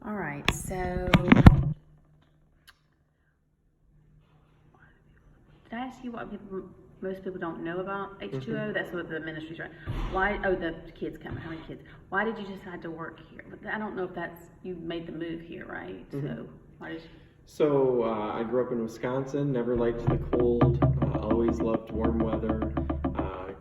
All right, so did I ask you what most people don't know about H2O? That's what the ministry's right. Why? Oh, the kids coming. How many kids? Why did you decide to work here? But I don't know if you made the move here, right? So why did you? So I grew up in Wisconsin, never liked the cold, always loved warm weather.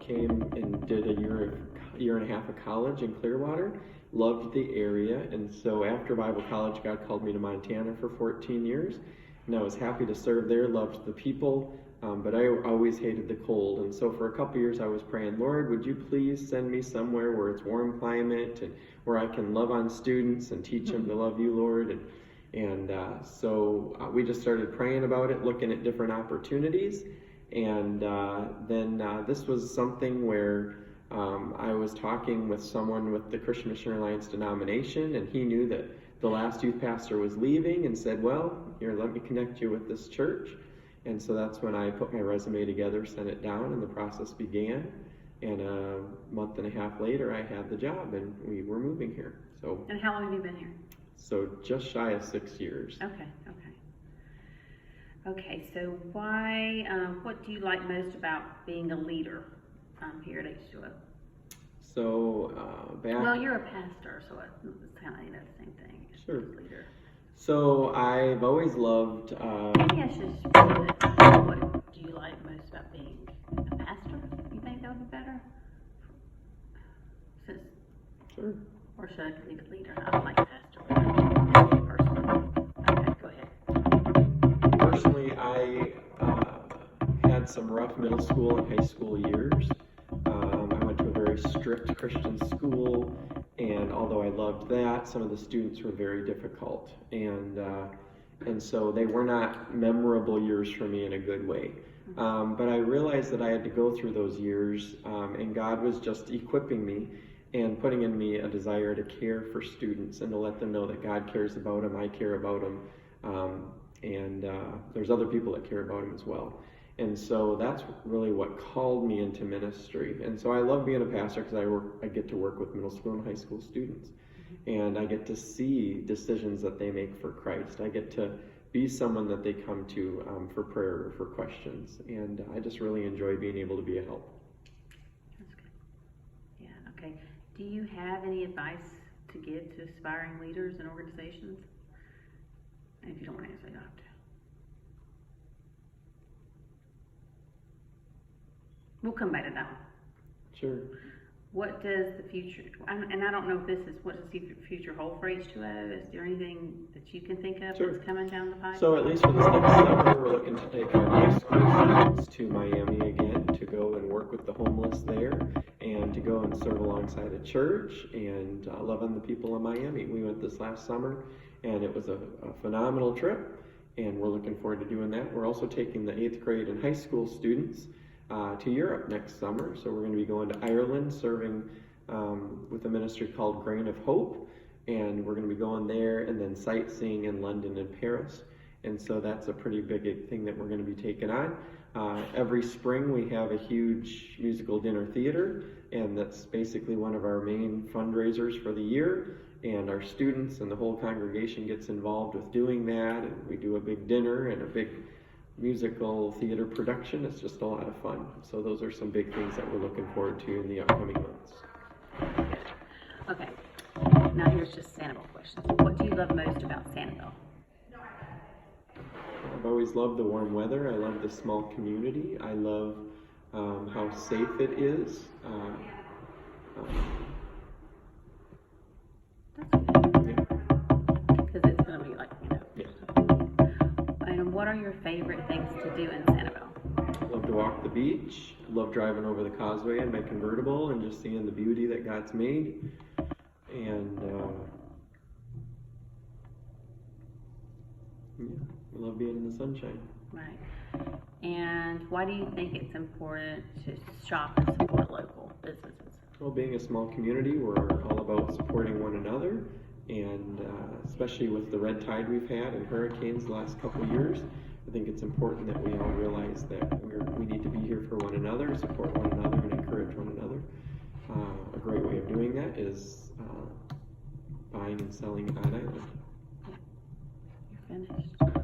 Came and did a year and a half of college in Clearwater, loved the area, and so after Bible college, God called me to Montana for 14 years, and I was happy to serve there, loved the people, but I always hated the cold, and so for a couple years I was praying, Lord, would you please send me somewhere where it's warm climate and where I can love on students and teach them to love you, Lord, so we just started praying about it, looking at different opportunities, and then this was something where I was talking with someone with the Christian Missionary Alliance denomination, and he knew that the last youth pastor was leaving and said, well, here, let me connect you with this church. And so that's when I put my resume together, sent it down, and the process began. And a month and a half later, I had the job, and we were moving here. So. And how long have you been here? So just shy of 6 years. Okay, so why, what do you like most about being a leader here at H2O? So well, you're a pastor, so it's kind of, the same thing. Sure. Leader. So I've always loved... Maybe I should just what do you like most about being a pastor? You think that would be better? Sure. Or should I leave it leader? I don't like pastor. Personally. Okay, go ahead. Personally, I had some rough middle school and high school years. I went to a very strict Christian school, and although I loved that, some of the students were very difficult, and so they were not memorable years for me in a good way. But I realized that I had to go through those years, and God was just equipping me and putting in me a desire to care for students and to let them know that God cares about them, I care about them, and there's other people that care about them as well. And so that's really what called me into ministry. And so I love being a pastor because I get to work with middle school and high school students. And I get to see decisions that they make for Christ. I get to be someone that they come to for prayer or for questions. And I just really enjoy being able to be a help. That's good. Yeah, okay. Do you have any advice to give to aspiring leaders and organizations? And if you don't want to answer, you don't have to. We'll come back to that one. Sure. What does the future, and I don't know if this is, what does the future hold for H2O? Is there anything that you can think of that's coming down the pipe? So at least for this next summer, we're looking to take our high school students to Miami again to go and work with the homeless there and to go and serve alongside a church and love on the people in Miami. We went this last summer and it was a phenomenal trip, and we're looking forward to doing that. We're also taking the 8th grade and high school students to Europe next summer. So we're going to be going to Ireland, serving with a ministry called Grain of Hope, and we're going to be going there and then sightseeing in London and Paris. And so that's a pretty big thing that we're going to be taking on. Every spring we have a huge musical dinner theater, and that's basically one of our main fundraisers for the year. And our students and the whole congregation gets involved with doing that, and we do a big dinner and a big musical theater production. It's just a lot of fun. So those are some big things that we're looking forward to in the upcoming months. Okay, now here's just Sanibel questions. What do you love most about Sanibel? I've always loved the warm weather. I love the small community. I love how safe it is. That's good. Because it's going to be like, Yeah. And what are your favorite things to do in Sanibel? I love to walk the beach. I love driving over the causeway in my convertible and just seeing the beauty that God's made. And I love being in the sunshine. Right. And why do you think it's important to shop and support local businesses? Well, being a small community, we're all about supporting one another, and especially with the red tide we've had and hurricanes the last couple of years, I think it's important that we all realize that we need to be here for one another, support one another, and encourage one another. A great way of doing that is buying and selling on island. finished.